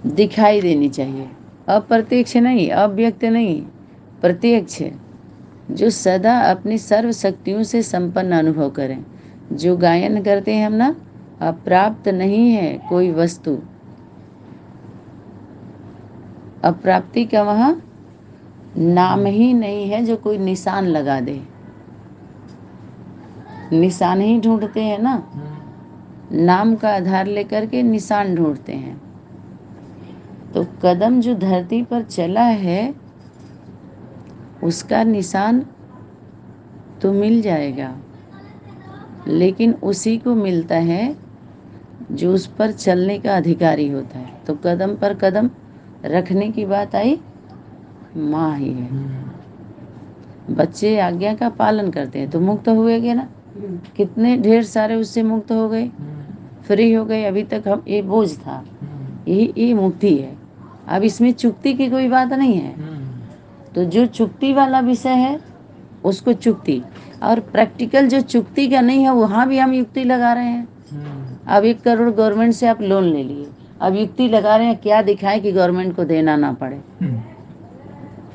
दिखाई देनी चाहिए, अप्रत्यक्ष नहीं, अव्यक्त नहीं, प्रत्यक्ष, जो सदा अपनी सर्व शक्तियों से संपन्न अनुभव करें। जो गायन करते हैं हम ना, अप्राप्त नहीं है कोई वस्तु, अप्राप्ति का वहाँ नाम ही नहीं है जो कोई निशान लगा दे। निशान ही ढूंढते हैं ना, नाम का आधार लेकर के निशान ढूंढते हैं। तो कदम जो धरती पर चला है उसका निशान तो मिल जाएगा, लेकिन उसी को मिलता है जो उस पर चलने का अधिकारी होता है। तो कदम पर कदम रखने की बात आई, माँ ही है। बच्चे आज्ञा का पालन करते हैं तो मुक्त हुए ना, कितने ढेर सारे उससे मुक्त हो गए, फ्री हो गए। अभी तक हम ये बोझ था, यही मुक्ति है। अब इसमें चुक्ति की कोई बात नहीं है। तो जो चुक्ति वाला विषय है उसको चुक्ति, और प्रैक्टिकल जो चुक्ति का नहीं है वहाँ भी हम युक्ति लगा रहे हैं। अब 1 करोड़ गवर्नमेंट से आप लोन ले लिए, अब युक्ति लगा रहे हैं क्या दिखाएं कि गवर्नमेंट को देना ना पड़े।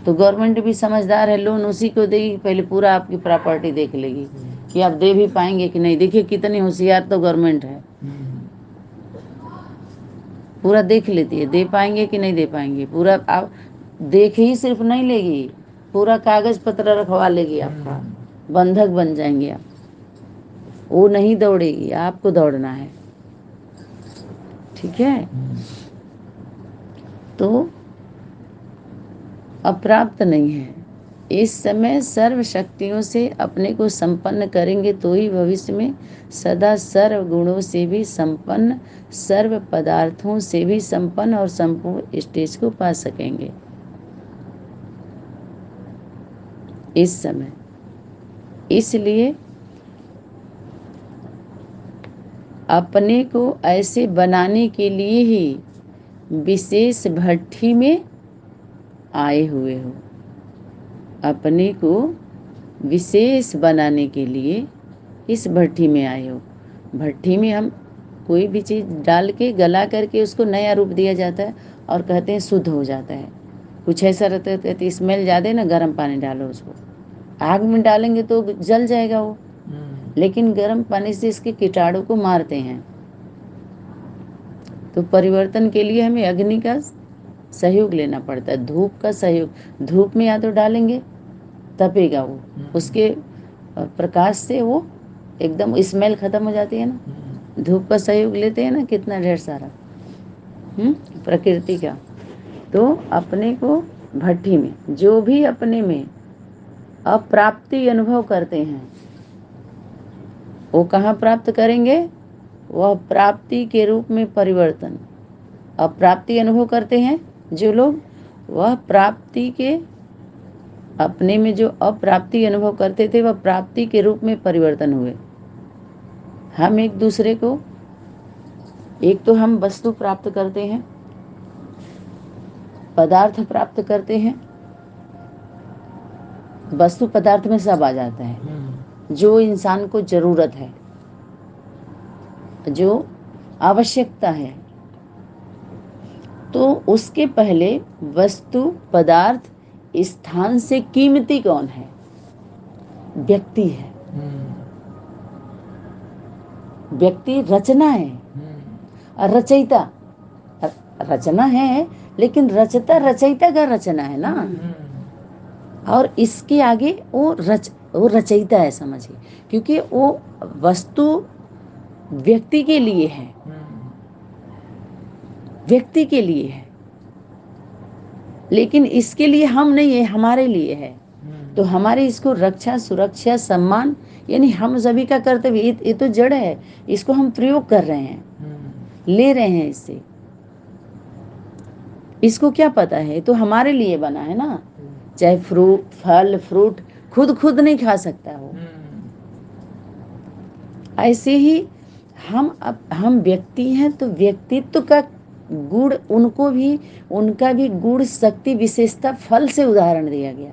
तो गवर्नमेंट भी समझदार है, लोन उसी को देगी, पहले पूरा आपकी प्रॉपर्टी देख लेगी कि आप दे भी पाएंगे कि नहीं। देखिए कितनी होशियार तो गवर्नमेंट है, पूरा देख लेती है, दे पाएंगे कि नहीं दे पाएंगे। पूरा आप देख ही सिर्फ नहीं लेगी, पूरा कागज पत्र रखवा लेगी, आपका बंधक बन जाएंगे आप। वो नहीं दौड़ेगी, आपको दौड़ना है, ठीक है। तो अप्राप्त नहीं है। इस समय सर्व शक्तियों से अपने को संपन्न करेंगे तो ही भविष्य में सदा सर्व गुणों से भी संपन्न, सर्व पदार्थों से भी संपन्न और संपूर्ण स्टेज को पा सकेंगे। इस समय इसलिए अपने को ऐसे बनाने के लिए ही विशेष भट्ठी में आए हुए हो। अपने को विशेष बनाने के लिए इस भट्ठी में आए हो। भट्ठी में हम कोई भी चीज़ डाल के गला करके उसको नया रूप दिया जाता है और कहते हैं शुद्ध हो जाता है। कुछ ऐसा रहता है तो स्मेल ज़्यादा ना, गर्म पानी डालो उसको, आग में डालेंगे तो जल जाएगा वो, लेकिन गर्म पानी से इसके कीटाणु को मारते हैं। तो परिवर्तन के लिए हमें अग्नि का सहयोग लेना पड़ता है, धूप का सहयोग। धूप में या तो डालेंगे तपेगा वो, उसके प्रकाश से वो एकदम स्मेल खत्म हो जाती है ना। धूप का सहयोग लेते हैं ना, कितना ढेर सारा प्रकृति का। तो अपने को भट्ठी में, जो भी अपने में अप्राप्ति अनुभव करते हैं वो कहाँ प्राप्त करेंगे? वह प्राप्ति के रूप में परिवर्तन। अप्राप्ति अनुभव करते हैं जो लोग, वह प्राप्ति के, अपने में जो अप्राप्ति अनुभव करते थे वह प्राप्ति के रूप में परिवर्तन हुए। हम एक दूसरे को, एक तो हम वस्तु प्राप्त करते हैं, पदार्थ प्राप्त करते हैं। वस्तु पदार्थ में सब आ जाता है, जो इंसान को जरूरत है, जो आवश्यकता है। तो उसके पहले वस्तु पदार्थ स्थान से कीमती कौन है? व्यक्ति है। व्यक्ति रचना है और रचयिता, रचना है लेकिन रचता रचयिता का रचना है ना, और इसके आगे वो रचयिता है, समझिए, क्योंकि वो वस्तु व्यक्ति के लिए है, व्यक्ति के लिए है, लेकिन इसके लिए हम नहीं है, हमारे लिए है। तो हमारी इसको रक्षा, सुरक्षा, सम्मान, यानी हम सभी का कर्तव्य। ये तो जड़ है, इसको हम प्रयोग कर रहे हैं, ले रहे हैं इससे। इसको क्या पता है, तो हमारे लिए बना है ना। चाहे फल फ्रूट खुद नहीं खा सकता हो, ऐसे ही हम व्यक्ति हैं, तो व्यक्तित्व का गुण, उनको भी, उनका भी गुण, शक्ति, विशेषता फल से उदाहरण दिया गया।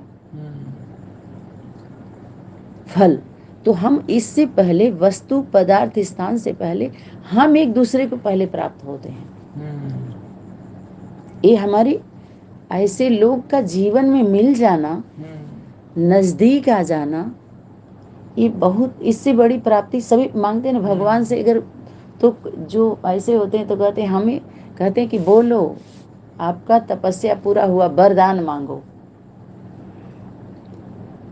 फल तो हम इससे पहले, वस्तु पदार्थ स्थान से पहले हम एक दूसरे को पहले प्राप्त होते हैं। ये हमारी ऐसे लोग का जीवन में मिल जाना, नजदीक आ जाना, ये बहुत, इससे बड़ी प्राप्ति सभी मांगते हैं ना भगवान से। अगर तो जो ऐसे होते हैं तो कहते हैं, हमें कहते हैं कि बोलो आपका तपस्या पूरा हुआ, वरदान मांगो।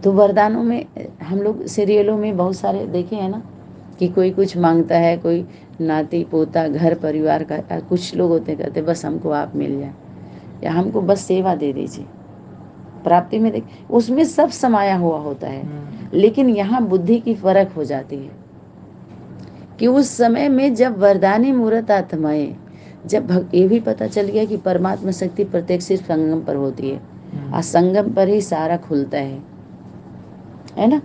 तो वरदानों में हम लोग सीरियलों में बहुत सारे देखे हैं ना, कि कोई कुछ मांगता है, कोई नाती पोता घर परिवार का, कुछ लोग होते हैं कहते बस हमको आप मिल जाए, या हमको बस सेवा दे दीजिए। प्राप्ति में देख उसमें सब समाया हुआ होता है, लेकिन यहाँ बुद्धि की फर्क हो जाती है कि उस समय में जब वरदानी मूर्त आत्माएं, जब ये भी पता चल गया कि परमात्मा शक्ति प्रत्येक सिर्फ संगम पर होती है, और संगम पर ही सारा खुलता है ना।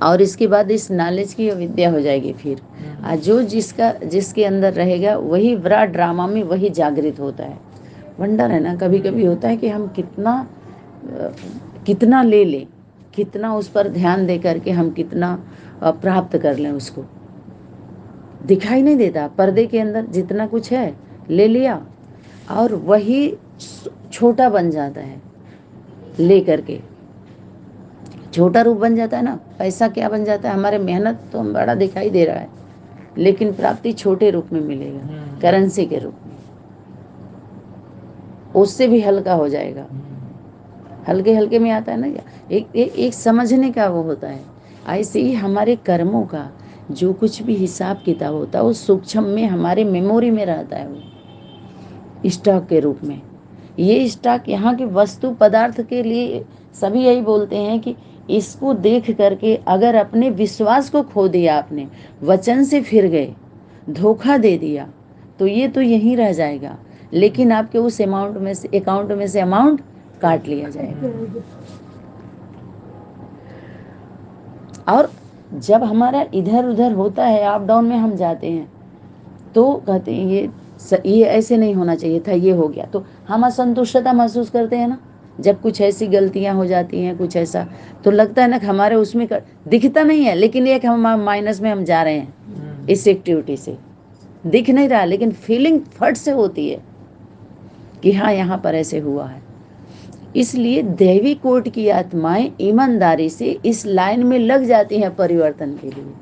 और इसके बाद इस नॉलेज की विद्या हो जाएगी फिर, जो जिसके अंदर रहेगा वही बड़ा ड्रामा में वही जागृत होता है। वंडर है ना, कभी कभी होता है कि हम कितना ले लें, कितना उस पर ध्यान दे करके हम कितना प्राप्त कर लें, उसको दिखाई नहीं देता। पर्दे के अंदर जितना कुछ है ले लिया, और वही छोटा बन जाता है, ले करके छोटा रूप बन जाता है ना। पैसा क्या बन जाता है, हमारे मेहनत तो हम बड़ा दिखाई दे रहा है, लेकिन प्राप्ति छोटे रूप में मिलेगा, करेंसी के रूप में, उससे भी हल्का हो जाएगा। हल्के हल्के में आता है ना, एक समझने का वो होता है। ऐसे ही हमारे कर्मों का जो कुछ भी हिसाब किताब होता है वो सूक्ष्म में हमारे मेमोरी में रहता है, वो स्टॉक के रूप में। ये स्टॉक यहाँ के वस्तु पदार्थ के लिए सभी यही बोलते हैं कि इसको देख करके अगर अपने विश्वास को खो दिया, आपने वचन से फिर गए, धोखा दे दिया, तो ये तो यहीं रह जाएगा, लेकिन आपके उस अकाउंट में से अमाउंट काट लिया जाएगा। और जब हमारा इधर उधर होता है, अप डाउन में हम जाते हैं, तो कहते हैं ये ऐसे नहीं होना चाहिए था, ये हो गया, तो हम असंतुष्टता महसूस करते हैं ना। जब कुछ ऐसी गलतियां हो जाती हैं, कुछ ऐसा, तो लगता है ना कि हमारे उसमें दिखता नहीं है, लेकिन एक हम माइनस में हम जा रहे हैं इस एक्टिविटी से, दिख नहीं रहा, लेकिन फीलिंग फट से होती है कि हाँ यहाँ पर ऐसे हुआ है। इसलिए दैवी कोर्ट की आत्माएं ईमानदारी से इस लाइन में लग जाती हैं परिवर्तन के लिए,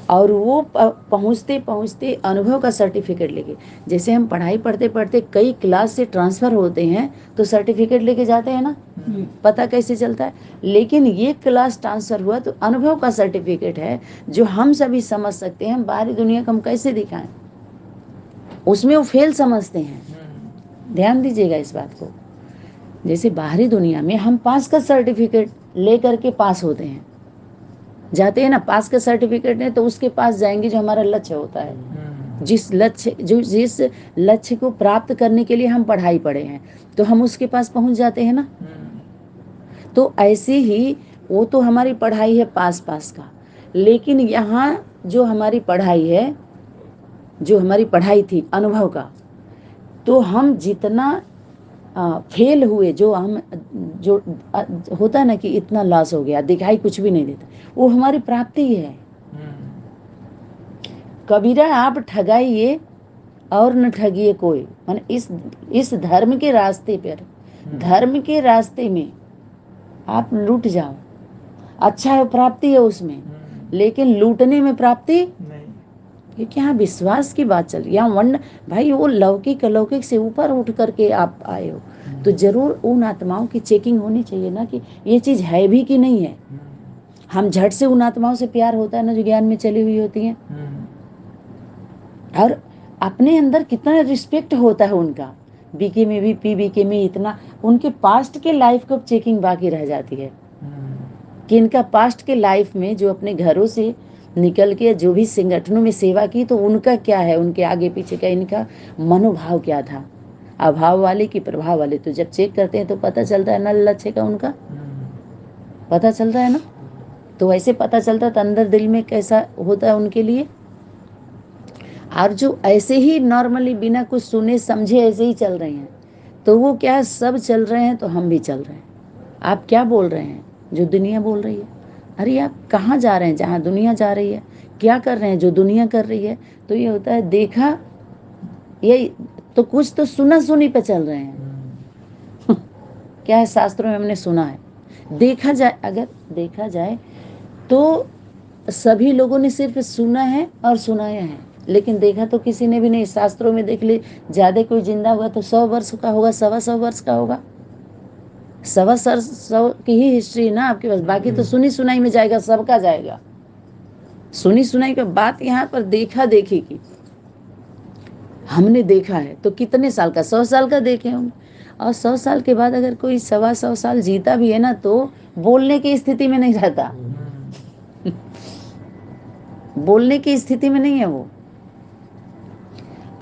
और वो पहुंचते पहुंचते अनुभव का सर्टिफिकेट लेके, जैसे हम पढ़ाई पढ़ते पढ़ते कई क्लास से ट्रांसफर होते हैं तो सर्टिफिकेट लेके जाते हैं ना, पता कैसे चलता है। लेकिन ये क्लास ट्रांसफर हुआ तो अनुभव का सर्टिफिकेट है, जो हम सभी समझ सकते हैं। बाहरी दुनिया को हम कैसे दिखाएं, उसमें वो फेल समझते हैं। ध्यान दीजिएगा इस बात को। जैसे बाहरी दुनिया में हम पास का सर्टिफिकेट ले करके पास होते हैं, जाते हैं ना, पास का सर्टिफिकेट है तो उसके पास जाएंगे जो हमारा लक्ष्य होता है, जिस लक्ष्य को प्राप्त करने के लिए हम पढ़ाई पढ़े हैं, तो हम उसके पास पहुंच जाते हैं ना। तो ऐसे ही वो तो हमारी पढ़ाई है पास का, लेकिन यहाँ जो हमारी पढ़ाई है, जो हमारी पढ़ाई थी अनुभव का, तो हम जितना फेल हुए, जो होता है ना कि इतना लॉस हो गया, दिखाई कुछ भी नहीं देता, वो हमारी प्राप्ति है। कबीरा आप ठगाइए और न ठगिए कोई, माने इस धर्म के रास्ते पर, धर्म के रास्ते में आप लूट जाओ, अच्छा है, प्राप्ति है उसमें, लेकिन लूटने में प्राप्ति नहीं। क्योंकि यहाँ विश्वास की बात चल रही है, यहाँ भाई वो लौकिक अलौकिक से ऊपर उठ करके आप आए हो, तो जरूर उन आत्माओं की चेकिंग होनी चाहिए ना कि ये चीज है भी कि नहीं है। हम झट से उन आत्माओं से प्यार होता है ना जो ज्ञान में चली हुई होती हैं, और अपने अंदर कितना रिस्पेक्ट होता है उनका, बीके में भी पीबीके में इतना, उनके पास्ट के लाइफ को चेकिंग बाकी रह जाती है कि इनका पास्ट के लाइफ में जो अपने घरों से निकल के जो भी संगठनों में सेवा की, तो उनका क्या है, उनके आगे पीछे का इनका मनोभाव क्या था, अभाव वाले की प्रभाव वाले। तो जब चेक करते हैं तो पता चलता है ना लक्ष्य का उनका पता चलता है ना। तो ऐसे पता चलता है तो अंदर दिल में कैसा होता है उनके लिए। और जो ऐसे ही नॉर्मली बिना कुछ सुने समझे ऐसे ही चल रहे हैं, तो वो क्या, सब चल रहे हैं तो हम भी चल रहे हैं। आप क्या बोल रहे हैं जो दुनिया बोल रही है, अरे आप कहाँ जा रहे हैं जहाँ दुनिया जा रही है, क्या कर रहे हैं जो दुनिया कर रही है। तो ये होता है देखा, ये तो कुछ तो सुना सुनी पे चल रहे हैं। क्या है, शास्त्रों में हमने सुना है। देखा जाए, अगर देखा जाए तो सभी लोगों ने सिर्फ सुना है और सुनाया है, लेकिन देखा तो किसी ने भी नहीं। शास्त्रों में देख ले, ज्यादा कोई जिंदा हुआ तो 100 वर्ष का होगा, 125 वर्ष का होगा, 125 की ही हिस्ट्री है ना आपके पास। बाकी तो सुनी सुनाई में जाएगा, सबका जाएगा। सुनी सुनाई का बात यहाँ पर देखा देखी की, हमने देखा है तो कितने साल का, 100 साल का देखे होंगे। और 100 साल के बाद अगर कोई 125 साल जीता भी है ना, तो बोलने की स्थिति में नहीं रहता। बोलने की स्थिति में नहीं है वो।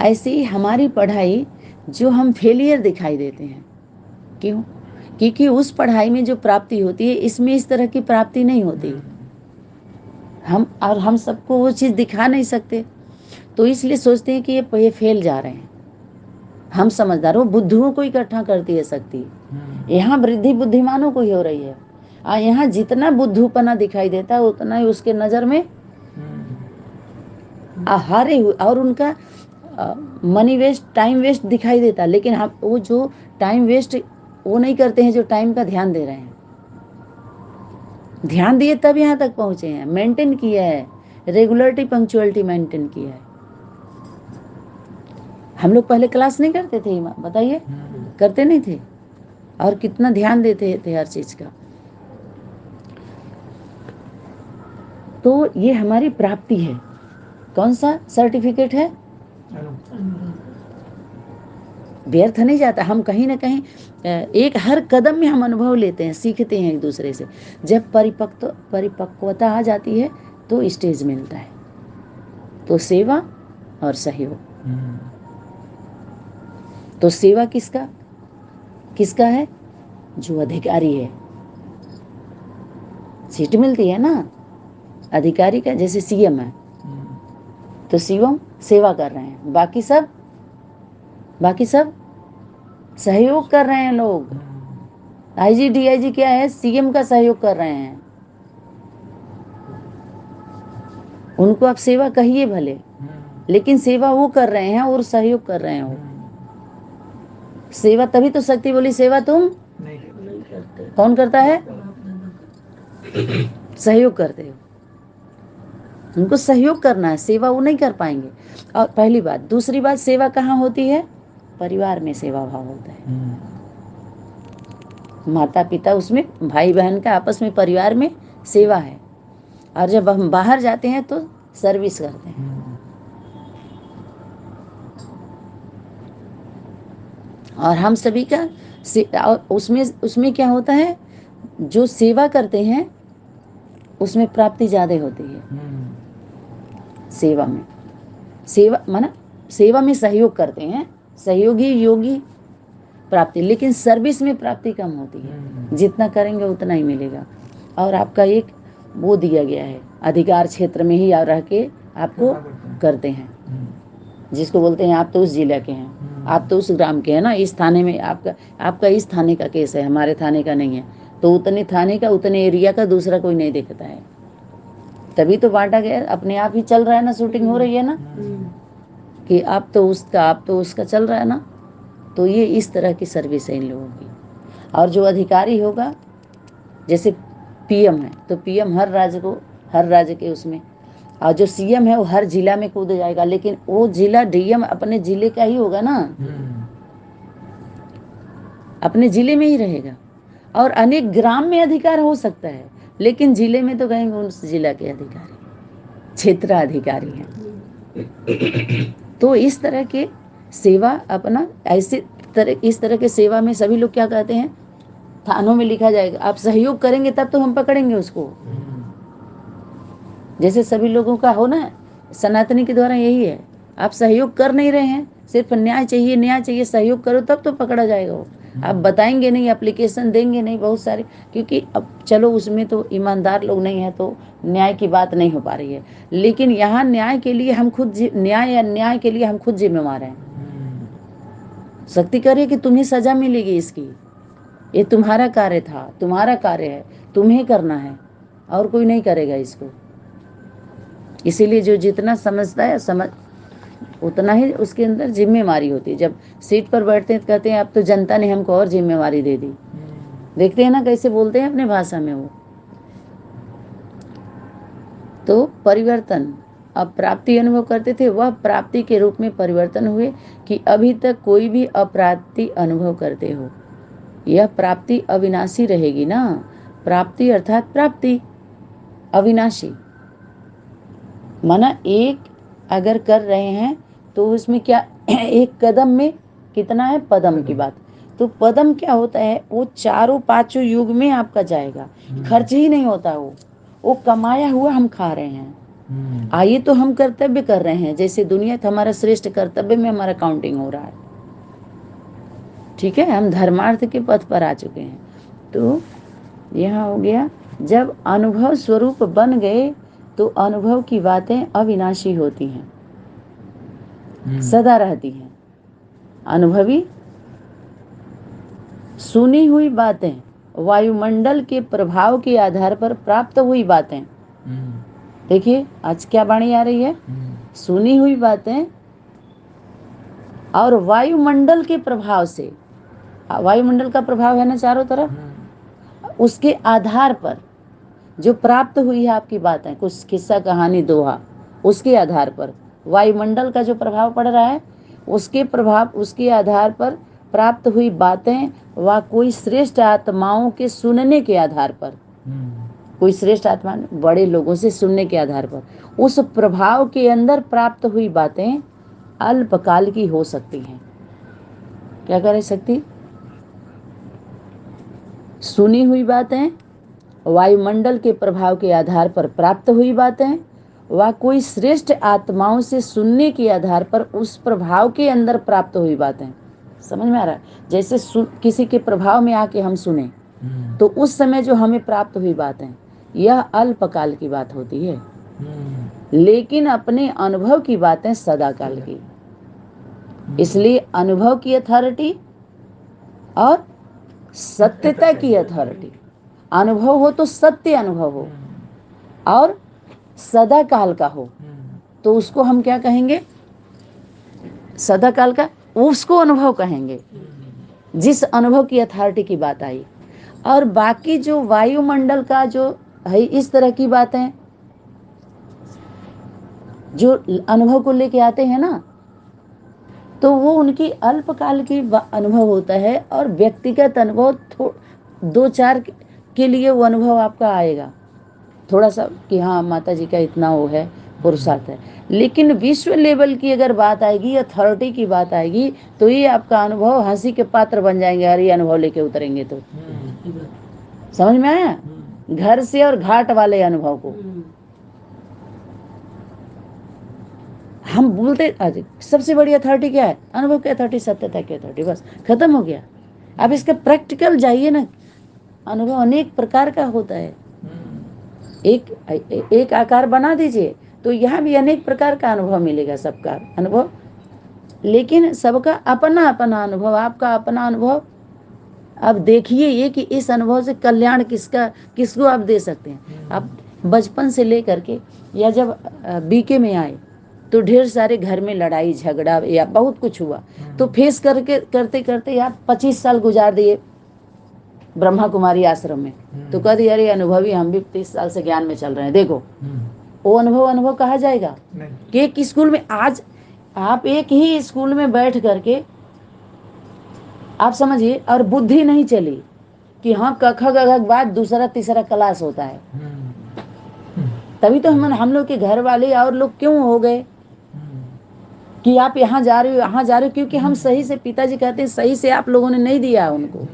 ऐसे ही हमारी पढ़ाई, जो हम फेलियर दिखाई देते हैं, क्यों? क्योंकि उस पढ़ाई में जो प्राप्ति होती है, इसमें इस तरह की प्राप्ति नहीं होती। हम सबको वो चीज दिखा नहीं सकते, तो इसलिए सोचते हैं कि ये फेल जा रहे हैं। हम समझदार, वो बुद्धुओं को इकट्ठा करती है शक्ति। यहाँ वृद्धि बुद्धिमानों को ही हो रही है। यहाँ जितना बुद्धूपना दिखाई देता है, उतना ही उसके नजर में हारे हुए, और उनका मनी वेस्ट, टाइम वेस्ट दिखाई देता। लेकिन हम वो जो टाइम वेस्ट वो नहीं करते हैं, जो टाइम का ध्यान दे रहे हैं। ध्यान दिए तब यहाँ तक पहुंचे हैं, मेंटेन किया है, रेगुलरिटी पंक्चुअलिटी मेंटेन किया है। हम लोग पहले क्लास नहीं करते थे, बताइए, करते नहीं थे, और कितना ध्यान देते थे हर चीज का। तो ये हमारी प्राप्ति है। कौन सा सर्टिफिकेट है? व्यर्थ नहीं जाता। हम कहीं ना कहीं एक हर कदम में हम अनुभव लेते हैं, सीखते हैं एक दूसरे से। जब परिपक्वता आ जाती है तो स्टेज मिलता है, तो सेवा और सहयोग। तो सेवा किसका किसका है? जो अधिकारी है। सीट मिलती है ना अधिकारी का, जैसे सीएम है, तो सीएम सेवा कर रहे हैं, बाकी सब सहयोग कर रहे हैं लोग। आईजी डीआईजी क्या है? सीएम का सहयोग कर रहे हैं। उनको आप सेवा कहिए भले, लेकिन सेवा वो कर रहे हैं और सहयोग कर रहे हैं वो। सेवा तभी तो शक्ति बोली, सेवा तुम नहीं करते। कौन करता है? सहयोग करते हो। उनको सहयोग करना है, सेवा वो नहीं कर पाएंगे। और पहली बात। दूसरी बात, सेवा कहाँ होती है? परिवार में सेवा भाव होता है। माता पिता, उसमें भाई बहन का आपस में, परिवार में सेवा है। और जब हम बाहर जाते हैं तो सर्विस करते हैं। और हम सभी का उसमें क्या होता है? जो सेवा करते हैं उसमें प्राप्ति ज्यादा होती है। सेवा में, सेवा माना सेवा में सहयोग करते हैं, सहयोगी योगी प्राप्ति। लेकिन सर्विस में प्राप्ति कम होती है। जितना करेंगे उतना ही मिलेगा। और आपका एक वो दिया गया है, अधिकार क्षेत्र में ही रह के आपको करते हैं। जिसको बोलते हैं आप तो उस जिला के हैं, आप तो उस ग्राम के हैं ना, इस थाने में आपका इस थाने का केस है, हमारे थाने का नहीं है, तो उतने थाने का, उतने एरिया का दूसरा कोई नहीं देखता है। तभी तो बांटा गया। अपने आप ही चल रहा है ना, शूटिंग हो रही है ना, कि आप तो उसका चल रहा है ना। तो ये इस तरह की सर्विस है इन लोगों की। और जो अधिकारी होगा, जैसे पीएम है, तो पीएम हर राज्य के उसमें, और जो सीएम है वो हर जिला में कूद जाएगा। लेकिन वो जिला डीएम अपने जिले का ही होगा ना, अपने जिले में ही रहेगा। और अनेक ग्राम में अधिकार हो सकता है, लेकिन जिले में तो कहेंगे उस जिला के अधिकारी, क्षेत्राधिकारी हैं। तो इस तरह के सेवा अपना इस तरह के सेवा में सभी लोग क्या कहते हैं? थानों में लिखा जाएगा, आप सहयोग करेंगे तब तो हम पकड़ेंगे उसको। जैसे सभी लोगों का हो ना, सनातनी के द्वारा यही है। आप सहयोग कर नहीं रहे हैं, सिर्फ न्याय चाहिए, सहयोग करो तब तो पकड़ा जाएगा वो। आप बताएंगे नहीं, एप्लीकेशन देंगे नहीं बहुत सारे, क्योंकि अब चलो उसमें तो ईमानदार लोग नहीं है, तो न्याय की बात नहीं हो पा रही है। लेकिन यहाँ न्याय के लिए हम खुद न्याय के लिए हम खुद जिम्मेवार हैं। शक्ति करे कि तुम्हें सजा मिलेगी इसकी, ये तुम्हारा कार्य था, तुम्हारा कार्य है, तुम्हें करना है, और कोई नहीं करेगा इसको। इसीलिए जो जितना समझता है उतना ही उसके अंदर जिम्मेवारी होती है। जब सीट पर बैठते हैं तो कहते हैं अब तो जनता ने हमको और जिम्मेवारी दे दी। देखते हैं ना कैसे बोलते हैं अपने भाषा में वो। तो परिवर्तन, अब प्राप्ति अनुभव करते थे, वह प्राप्ति के रूप में परिवर्तन हुए कि अभी तक कोई भी अप्राप्ति अनुभव करते हो। यह प्राप्ति अविनाशी रहेगी ना। प्राप्ति अर्थात प्राप्ति अविनाशी, माना एक अगर कर रहे हैं तो उसमें क्या एक कदम में कितना है, पदम की बात। तो पदम क्या होता है, वो चारों पांचों युग में आपका जाएगा, खर्च ही नहीं होता, वो कमाया हुआ हम खा रहे हैं। आइए तो हम कर्तव्य कर रहे हैं, जैसे दुनिया तो हमारा श्रेष्ठ कर्तव्य में हमारा काउंटिंग हो रहा है। ठीक है, हम धर्मार्थ के पथ पर आ चुके हैं। तो यहाँ हो गया, जब अनुभव स्वरूप बन गए तो अनुभव की बातें अविनाशी होती हैं, सदा रहती हैं। अनुभवी सुनी हुई बातें, वायुमंडल के प्रभाव के आधार पर प्राप्त हुई बातें। देखिए आज क्या वाणी आ रही है, सुनी हुई बातें और वायुमंडल के प्रभाव से, वायुमंडल का प्रभाव है ना चारों तरफ, उसके आधार पर जो प्राप्त हुई है आपकी बातें, कुछ किस्सा कहानी दोहा, उसके आधार पर वायुमंडल का जो प्रभाव पड़ रहा है उसके प्रभाव, उसके आधार पर प्राप्त हुई बातें व कोई श्रेष्ठ आत्माओं के सुनने के आधार पर, कोई श्रेष्ठ आत्मा बड़े लोगों से सुनने के आधार पर, उस प्रभाव के अंदर प्राप्त हुई बातें अल्पकाल की हो सकती हैं। क्या कर सकती, सुनी हुई बातें, वायुमंडल के प्रभाव के आधार पर प्राप्त हुई बातें व कोई श्रेष्ठ आत्माओं से सुनने के आधार पर उस प्रभाव के अंदर प्राप्त हुई बातें। समझ में आ रहा है, जैसे किसी के प्रभाव में आके हम सुने तो उस समय जो हमें प्राप्त हुई बातें, यह अल्पकाल की बात होती है, लेकिन अपने अनुभव की बातें सदाकाल की। इसलिए अनुभव की अथॉरिटी और सत्यता की अथॉरिटी, अनुभव हो तो सत्य अनुभव हो और सदा काल का हो, तो उसको हम क्या कहेंगे, सदा काल का उसको अनुभव कहेंगे, जिस अनुभव की अथॉरिटी की बात आई। और बाकी जो वायुमंडल का जो है इस तरह की बातें जो अनुभव को लेके आते हैं ना, तो वो उनकी अल्पकाल की अनुभव होता है और व्यक्तिगत अनुभव दो चार के लिए वो अनुभव आपका आएगा थोड़ा सा कि हाँ माता जी का इतना वो है, पुरुषार्थ है। लेकिन विश्व लेवल की अगर बात आएगी, अथॉरिटी की बात आएगी, तो ये आपका अनुभव हंसी के पात्र बन जाएंगे। अरे ये अनुभव लेके उतरेंगे तो समझ में आया, घर से और घाट वाले अनुभव को हम बोलते आज सबसे बड़ी अथॉरिटी क्या है, अनुभव की अथॉरिटी, सत्यता की अथॉरिटी, बस खत्म हो गया। अब इसका प्रैक्टिकल जाइए ना, अनुभव अनेक प्रकार का होता है। एक आकार बना दीजिए तो यहाँ भी अनेक प्रकार का अनुभव मिलेगा, सबका अनुभव, लेकिन सबका अपना अपना अनुभव, आपका अपना अनुभव। अब देखिए ये कि इस अनुभव से कल्याण किसको आप दे सकते हैं। आप बचपन से लेकर के या जब बीके में आए तो ढेर सारे घर में लड़ाई झगड़ा या बहुत कुछ हुआ, तो फेस करके करते करते आप 25 साल गुजार दिए ब्रह्मा कुमारी आश्रम में, तो कह दिया अरे अनुभवी, हम भी 30 साल से ज्ञान में चल रहे हैं। देखो वो अनुभव कहा जाएगा कि एक स्कूल में आज आप एक ही स्कूल में बैठ करके आप समझिए और बुद्धि नहीं चली कि हाँ कख गघ बाद दूसरा तीसरा क्लास होता है, तभी तो हम लोग के घर वाले और लोग क्यों हो गए कि आप यहाँ जा रहे हो यहाँ जा रहे हो, क्योंकि हम सही से, पिताजी कहते हैं सही से आप लोगों ने नहीं दिया उनको।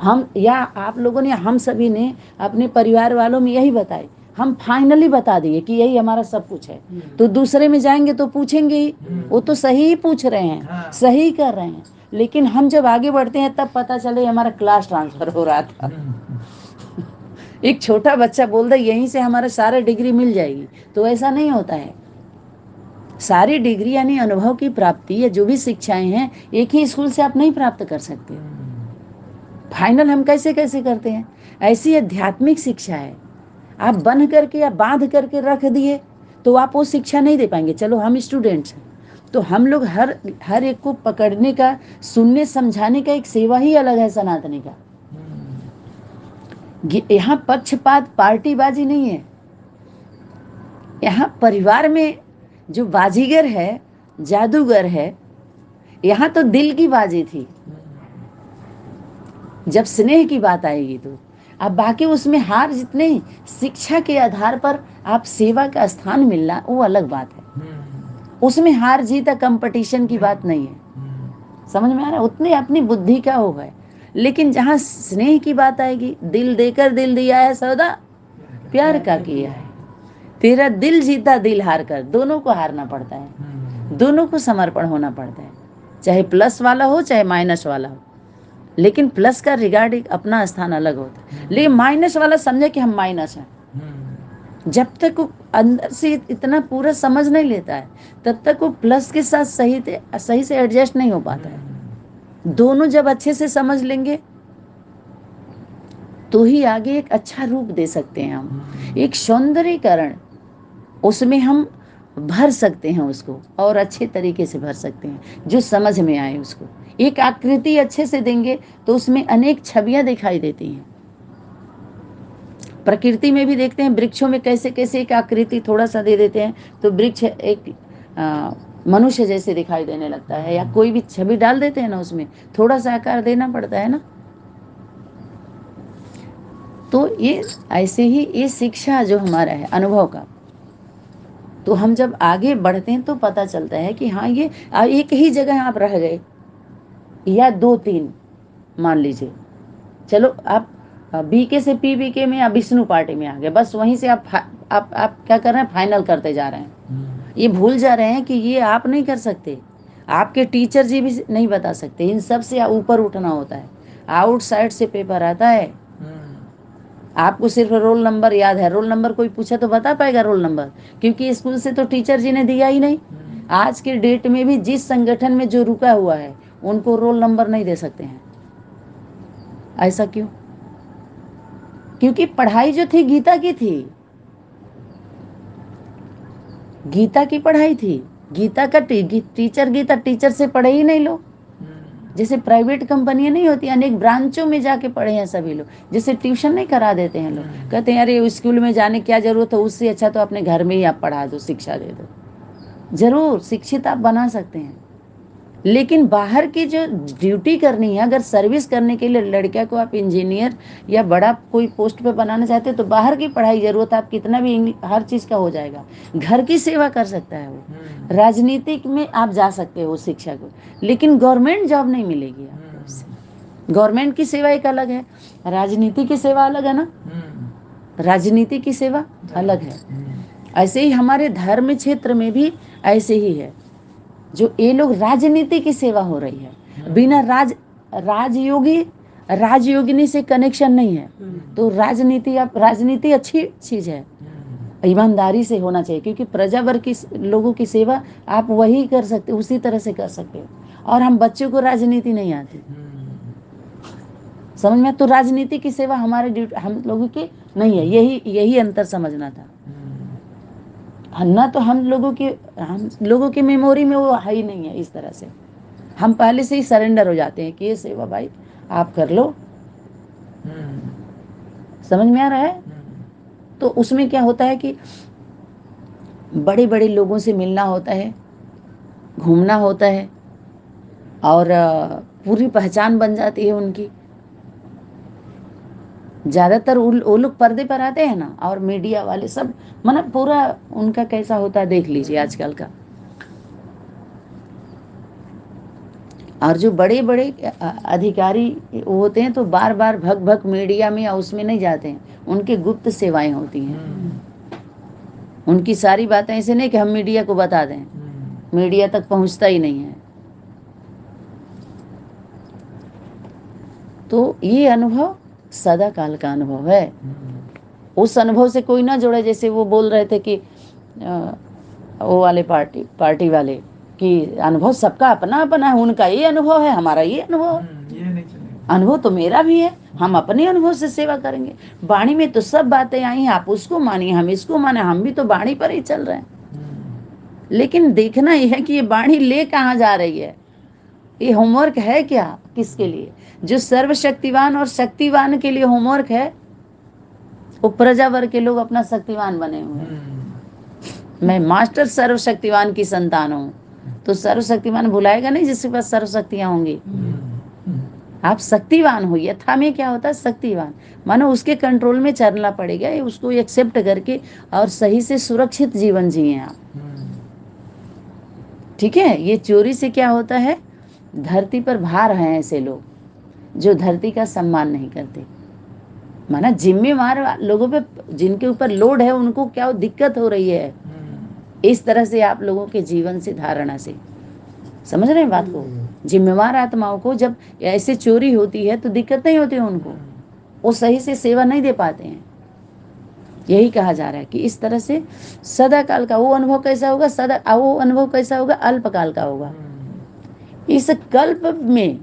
हम या आप लोगों ने, हम सभी ने अपने परिवार वालों में यही बताए, हम फाइनली बता दिए कि यही हमारा सब कुछ है। तो दूसरे में जाएंगे तो पूछेंगे ही, वो तो सही ही पूछ रहे हैं, सही कर रहे हैं, लेकिन हम जब आगे बढ़ते हैं तब पता चले हमारा क्लास ट्रांसफर हो रहा था। एक छोटा बच्चा बोल दे यहीं से हमारा सारा डिग्री मिल जाएगी, तो ऐसा नहीं होता है। सारी डिग्री यानी अनुभव की प्राप्ति या जो भी शिक्षाएं हैं एक ही स्कूल से आप नहीं प्राप्त कर सकते। फाइनल हम कैसे कैसे करते हैं, ऐसी आध्यात्मिक शिक्षा है। आप बंध करके या बांध करके रख दिए तो आप वो शिक्षा नहीं दे पाएंगे। चलो हम स्टूडेंट्स हैं, तो हम लोग हर एक को पकड़ने का, सुनने समझाने का एक सेवा ही अलग है सनातनी का। यहाँ पक्षपात पार्टीबाजी नहीं है। यहाँ परिवार में जो बाजीगर है, जादूगर है, यहाँ तो दिल की बाजी थी। जब स्नेह की बात आएगी तो अब बाकी उसमें हार जितने शिक्षा के आधार पर आप सेवा का स्थान मिलना वो अलग बात है। उसमें हार जीत कंपटीशन की बात नहीं है। समझ में आ रहा है? उतने अपनी बुद्धि का हो है। लेकिन जहाँ स्नेह की बात आएगी, दिल देकर दिल दिया है सौदा प्यार का किया है, तेरा दिल जीता दिल हार कर। दोनों को हारना पड़ता है, दोनों को समर्पण होना पड़ता है, चाहे प्लस वाला हो चाहे माइनस वाला हो। लेकिन प्लस का रिगार्ड एक अपना स्थान अलग होता है। लेकिन माइनस वाला समझे कि हम माइनस हैं, जब तक वो अंदर से इतना पूरा समझ नहीं लेता है तब तक वो प्लस के साथ सही से एडजस्ट नहीं हो पाता है। दोनों जब अच्छे से समझ लेंगे तो ही आगे एक अच्छा रूप दे सकते हैं हम, एक सौंदर्यीकरण उसमें हम भर सकते हैं उसको, और अच्छे तरीके से भर सकते हैं जो समझ में आए उसको। एक आकृति अच्छे से देंगे तो उसमें अनेक छवियां दिखाई देती हैं। प्रकृति में भी देखते हैं, वृक्षों में कैसे कैसे एक आकृति थोड़ा सा दे देते हैं तो वृक्ष एक मनुष्य जैसे दिखाई देने लगता है, या कोई भी छवि डाल देते हैं ना, उसमें थोड़ा सा आकार देना पड़ता है ना। तो ये ऐसे ही ये शिक्षा जो हमारा है अनुभव का, तो हम जब आगे बढ़ते हैं तो पता चलता है कि हाँ ये एक ही जगह आप रह गए या 2-3, मान लीजिए चलो आप बीके से पीबीके में या विष्णु पार्टी में आ गए, बस वहीं से आप क्या कर रहे हैं, फाइनल करते जा रहे हैं। ये भूल जा रहे हैं कि ये आप नहीं कर सकते, आपके टीचर जी भी नहीं बता सकते। इन सब से ऊपर उठना होता है। आउटसाइड से पेपर आता है, आपको सिर्फ रोल नंबर याद है। रोल नंबर कोई पूछा तो बता पाएगा रोल नंबर, क्योंकि स्कूल से तो टीचर जी ने दिया ही नहीं। आज के डेट में भी जिस संगठन में जो रुका हुआ है उनको रोल नंबर नहीं दे सकते हैं। ऐसा क्यों? क्योंकि पढ़ाई जो थी गीता की थी, गीता की पढ़ाई थी। गीता का टीचर गीता टीचर से पढ़े ही नहीं लोग। जैसे प्राइवेट कंपनियां नहीं होती, अनेक ब्रांचों में जाके पढ़े हैं सभी लोग। जैसे ट्यूशन नहीं करा देते हैं लोग, कहते हैं अरे स्कूल में जाने क्या जरूरत है, उससे अच्छा तो अपने घर में ही आप पढ़ा दो, शिक्षा दे दो। जरूर शिक्षित आप बना सकते हैं, लेकिन बाहर की जो ड्यूटी करनी है, अगर सर्विस करने के लिए लड़किया को आप इंजीनियर या बड़ा कोई पोस्ट पे बनाना चाहते हो तो बाहर की पढ़ाई जरूरत है। आप कितना भी हर चीज का हो जाएगा, घर की सेवा कर सकता है वो। राजनीतिक में आप जा सकते हो शिक्षा को, लेकिन गवर्नमेंट जॉब नहीं मिलेगी आपको उससे। गवर्नमेंट की सेवा एक अलग है, राजनीति की सेवा अलग है ना। राजनीति की सेवा अलग है। ऐसे ही हमारे धर्म क्षेत्र में भी ऐसे ही है। जो ये लोग राजनीति की सेवा हो रही है, बिना राजयोगिनी से कनेक्शन नहीं है। तो राजनीति अच्छी चीज है, ईमानदारी से होना चाहिए, क्योंकि प्रजा वर्ग की लोगों की सेवा आप वही कर सकते, उसी तरह से कर सकते हो। और हम बच्चों को राजनीति नहीं आती, समझ में? तो राजनीति की सेवा हम लोगों की नहीं है। यही अंतर समझना था। ना तो हम लोगों की मेमोरी में वो है ही नहीं है। इस तरह से हम पहले से ही सरेंडर हो जाते हैं कि ये सेवा भाई आप कर लो। समझ में आ रहा है? तो उसमें क्या होता है कि बड़े बड़े लोगों से मिलना होता है, घूमना होता है, और पूरी पहचान बन जाती है उनकी। ज्यादातर वो लोग पर्दे पर आते हैं ना, और मीडिया वाले सब, मतलब पूरा उनका कैसा होता है देख लीजिए आजकल का। और जो बड़े बड़े अधिकारी होते हैं तो बार बार भग मीडिया में या उसमें नहीं जाते हैं, उनके गुप्त सेवाएं होती हैं। उनकी सारी बातें ऐसे नहीं कि हम मीडिया को बता दें, मीडिया तक पहुंचता ही नहीं है। तो ये अनुभव सदा काल का अनुभव है। उस अनुभव से कोई ना जोड़े। जैसे वो बोल रहे थे कि वो वाले पार्टी वाले कि अनुभव सबका अपना अपना है, उनका ये अनुभव है, हमारा ये अनुभव है। अनुभव तो मेरा भी है, हम अपने अनुभव से सेवा करेंगे। वाणी में तो सब बातें आई हैं, आप उसको मानिए, हम इसको माने, हम भी तो वाणी पर ही चल रहे हैं। लेकिन देखना यह है कि ये वाणी ले कहाँ जा रही है, ये होमवर्क है क्या, किसके लिए? जो सर्वशक्तिवान और शक्तिवान के लिए होमवर्क है, वो प्रजा वर्ग के लोग अपना शक्तिवान बने हुए हैं। मैं मास्टर सर्वशक्तिवान की संतान हूँ, तो सर्वशक्तिवान भुलाएगा नहीं जिसके पास सर्वशक्तियां होंगी। आप शक्तिवान हो, यथा में क्या होता है शक्तिवान, मानो उसके कंट्रोल में चलना पड़ेगा, उसको एक्सेप्ट करके और सही से सुरक्षित जीवन जिए आप। ठीक है, ये चोरी से क्या होता है, धरती पर भार हैं ऐसे लोग जो धरती का सम्मान नहीं करते। माना जिम्मेवार लोगों पे, जिनके ऊपर लोड है, उनको क्या दिक्कत हो रही है, इस तरह से आप लोगों के जीवन से, धारणा से, समझ रहे हैं बात को? जिम्मेवार आत्माओं को जब ऐसे चोरी होती है तो दिक्कत नहीं होती है उनको, वो सही से सेवा नहीं दे पाते हैं। यही कहा जा रहा है कि इस तरह से सदा काल का वो अनुभव कैसा होगा, सदा वो अनुभव कैसा होगा, अल्पकाल का होगा। इस कल्प में,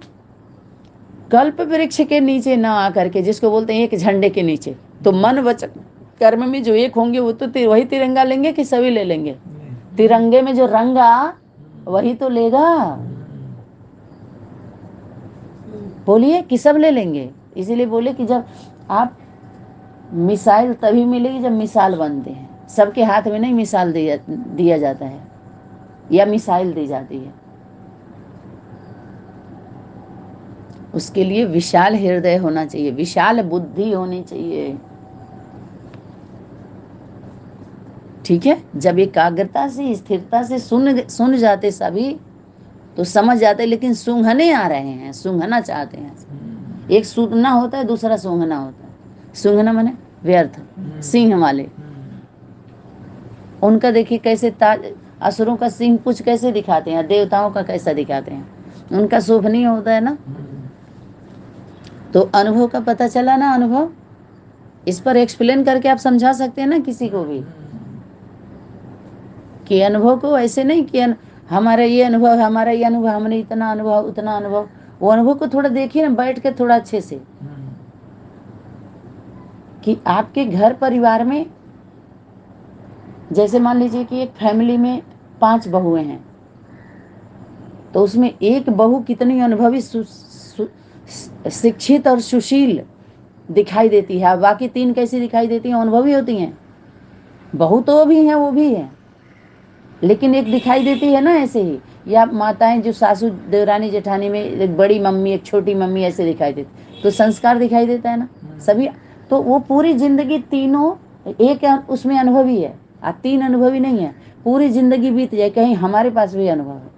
कल्प वृक्ष के नीचे ना आकर के, जिसको बोलते हैं एक झंडे के नीचे, तो मन वचन कर्म में जो एक होंगे वो तो वही तिरंगा लेंगे कि सभी ले लेंगे? तिरंगे में जो रंगा वही तो लेगा। बोलिए कि सब ले लेंगे? इसीलिए बोले कि जब आप, मिसाइल तभी मिलेगी जब मिसाल बनते हैं। सबके हाथ में नहीं मिसाल दिया जाता है या मिसाइल दी जाती है। उसके लिए विशाल हृदय होना चाहिए, विशाल बुद्धि होनी चाहिए। ठीक है, जब एकाग्रता से, स्थिरता से सुन जाते सभी, तो समझ जाते, लेकिन सूंघने आ रहे हैं, सूंघना चाहते हैं। एक सूंघना होता है, दूसरा सूंघना होता है। सूंघना माने व्यर्थ, सिंह वाले, उनका देखिए कैसे असुरों का सिंह कुछ कैसे दिखाते हैं, देवताओं का कैसा दिखाते हैं, उनका शोभनीय होता है ना। तो अनुभव का पता चला ना, अनुभव इस पर एक्सप्लेन करके आप समझा सकते हैं ना किसी को भी, कि अनुभव को ऐसे नहीं कि हमारा ये अनुभव, हमारा ये अनुभव, हमने इतना अनुभव, उतना अनुभव। वो अनुभव को थोड़ा देखिए ना बैठ के, थोड़ा अच्छे से, कि आपके घर परिवार में, जैसे मान लीजिए कि एक फैमिली में 5 बहुएं हैं, तो उसमें एक बहू कितनी अनुभवी, शिक्षित और सुशील दिखाई देती है, बाकी 3 कैसी दिखाई देती हैं, अनुभवी होती हैं। बहू तो भी है, वो भी है, लेकिन एक दिखाई देती है ना ऐसे ही। या माताएं जो सासू देवरानी जेठानी में, एक बड़ी मम्मी एक छोटी मम्मी ऐसे दिखाई देती, तो संस्कार दिखाई देता है ना सभी। तो वो पूरी जिंदगी तीनों, एक उसमें अनुभवी है, 3 अनुभवी नहीं है, पूरी जिंदगी बीत जाए, कहीं हमारे पास भी अनुभव है,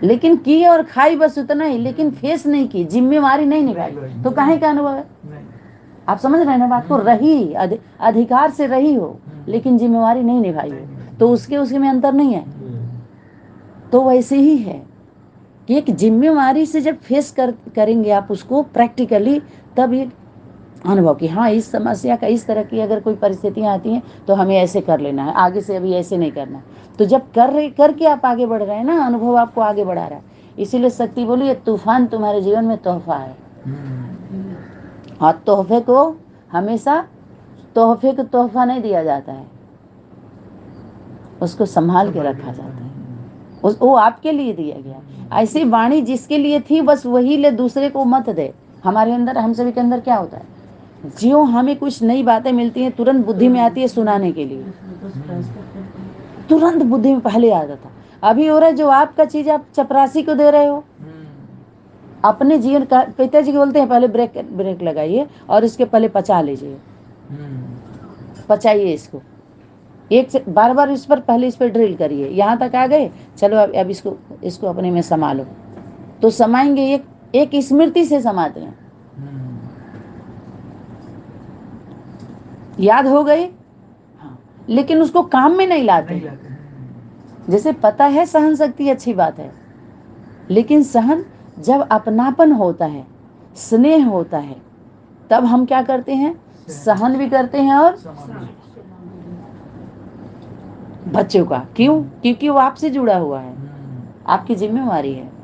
लेकिन की और खाई बस उतना ही, लेकिन फेस नहीं की, जिम्मेवारी नहीं निभाई, तो काहे का अनुभव है? आप समझ रहे हैं ना बात को? रही अधिकार से रही हो, लेकिन जिम्मेवारी नहीं निभाई हो, तो उसके में अंतर नहीं है। तो वैसे ही है कि एक जिम्मेवारी से जब फेस करेंगे आप उसको प्रैक्टिकली, तब एक अनुभव कि हाँ, इस समस्या का, इस तरह की अगर कोई परिस्थितियां आती हैं तो हमें ऐसे कर लेना है, आगे से अभी ऐसे नहीं करना। तो जब करके आप आगे बढ़ रहे हैं ना, अनुभव आपको आगे बढ़ा रहा है। इसीलिए शक्ति बोली, ये तूफान तुम्हारे जीवन में तोहफा है। और तोहफे को हमेशा, तोहफे को तोहफा नहीं दिया जाता है, उसको संभाल के रखा जाता है, वो आपके लिए दिया गया। ऐसी वाणी जिसके लिए थी बस वही ले, दूसरे को मत दे। हमारे अंदर, हम सभी के अंदर क्या होता है, जो हमें कुछ नई बातें मिलती हैं तुरंत बुद्धि में आती है सुनाने के लिए, तुरंत बुद्धि में पहले आ जाता। अभी हो रहा है जो आपका चीज आप चपरासी को दे रहे हो, अपने जीवन का, पिताजी को बोलते हैं पहले ब्रेक लगाइए और इसके पहले पचा लीजिए, पचाइए इसको, एक से बार बार इस पर, पहले इस पर ड्रिल करिए, यहाँ तक आ गए, चलो अब इसको अपने में संभालो। तो समाएंगे, एक स्मृति से समाते हैं, याद हो गई, हाँ, लेकिन उसको काम में नहीं लाते। जैसे पता है सहन शक्ति अच्छी बात है, लेकिन सहन जब अपनापन होता है, स्नेह होता है, तब हम क्या करते हैं, सहन भी करते हैं। और बच्चों का क्यों? क्योंकि वो आपसे जुड़ा हुआ है, आपकी जिम्मेवारी है।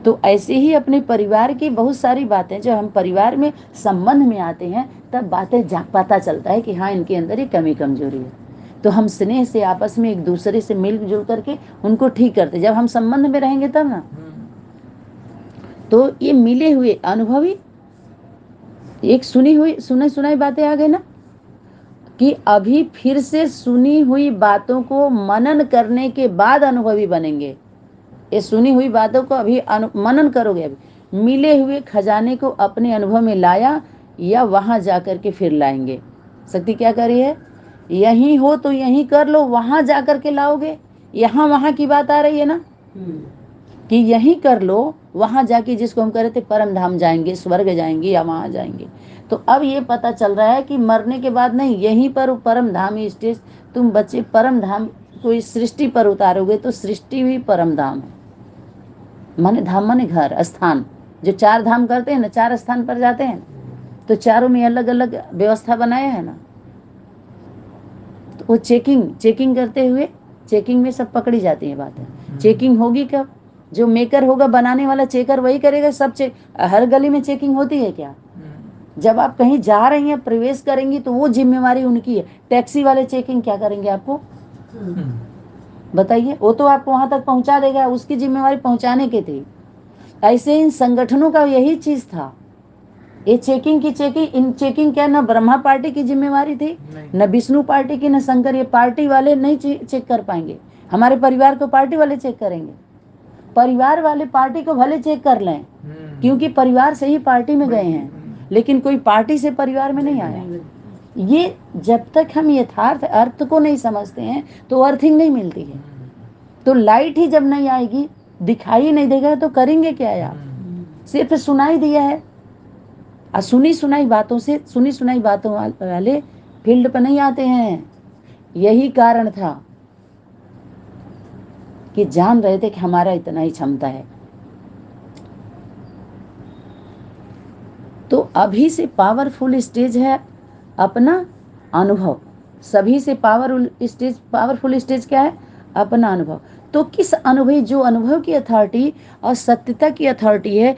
तो ऐसे ही अपने परिवार की बहुत सारी बातें, जब हम परिवार में संबंध में आते हैं, तब बातें पता चलता है कि हाँ, इनके अंदर ये कमी कमजोरी है। तो हम स्नेह से आपस में एक दूसरे से मिलजुल करके उनको ठीक करते। जब हम संबंध में रहेंगे तब ना। तो ये मिले हुए अनुभवी एक सुनी सुनाई बातें आ गई ना, कि अभी फिर से सुनी हुई बातों को मनन करने के बाद अनुभवी बनेंगे। ये सुनी हुई बातों को अभी मनन करोगे, अभी मिले हुए खजाने को अपने अनुभव में लाया या वहां जाकर के फिर लाएंगे। शक्ति क्या कर रही है, यहीं हो तो यहीं कर लो, वहां जाकर के लाओगे। यहाँ वहां की बात आ रही है ना, कि यहीं कर लो, वहां जाके जिसको हम कह रहे थे परम धाम जाएंगे, स्वर्ग जाएंगे या वहां जाएंगे। तो अब ये पता चल रहा है कि मरने के बाद नहीं, यहीं पर परम धाम स्टेज, तुम बच्चे परम धाम को इस सृष्टि पर उतारोगे तो सृष्टि भी परम धाम है। माने धाम माने घर, स्थान। जो 4 धाम करते हैं ना, 4 स्थान पर जाते हैं, तो चारों में अलग अलग व्यवस्था बनाया है ना। तो वो चेकिंग करते हुए, चेकिंग में सब पकड़ी जाती है बातें। चेकिंग होगी कब, जो मेकर होगा, बनाने वाला चेकर वही करेगा। सब चेक, हर गली में चेकिंग होती है क्या? जब आप कहीं जा रही हैं, प्रवेश करेंगी, तो वो जिम्मेवारी उनकी है। टैक्सी वाले चेकिंग क्या करेंगे आपको बताइए? वो तो आपको वहां तक पहुंचा देगा, उसकी जिम्मेवारी पहुंचाने की थी। ऐसे इन संगठनों का यही चीज था, ये चेकिंग की चेकिंग। इन चेकिंग क्या, न ब्रह्मा पार्टी की जिम्मेवारी थी, न विष्णु पार्टी की, न शंकर। ये पार्टी वाले नहीं चेक कर पाएंगे। हमारे परिवार को पार्टी वाले चेक करेंगे। परिवार वाले पार्टी को भले चेक कर लें, क्योंकि परिवार से ही पार्टी में गए हैं, लेकिन कोई पार्टी से परिवार में नहीं आया। ये जब तक हम यथार्थ अर्थ को नहीं समझते हैं तो अर्थिंग नहीं मिलती है। तो लाइट ही जब नहीं आएगी, दिखाई नहीं देगा, तो करेंगे क्या यार? सिर्फ सुनाई दिया है, और सुनी सुनाई बातों वाले फील्ड पर नहीं आते हैं। यही कारण था कि जान रहे थे कि हमारा इतना ही क्षमता है। तो अभी से पावरफुल स्टेज है अपना अनुभव। सभी से पावरफुल स्टेज क्या है? अपना अनुभव। तो किस अनुभव, जो अनुभव की अथॉरिटी और सत्यता की अथॉरिटी है,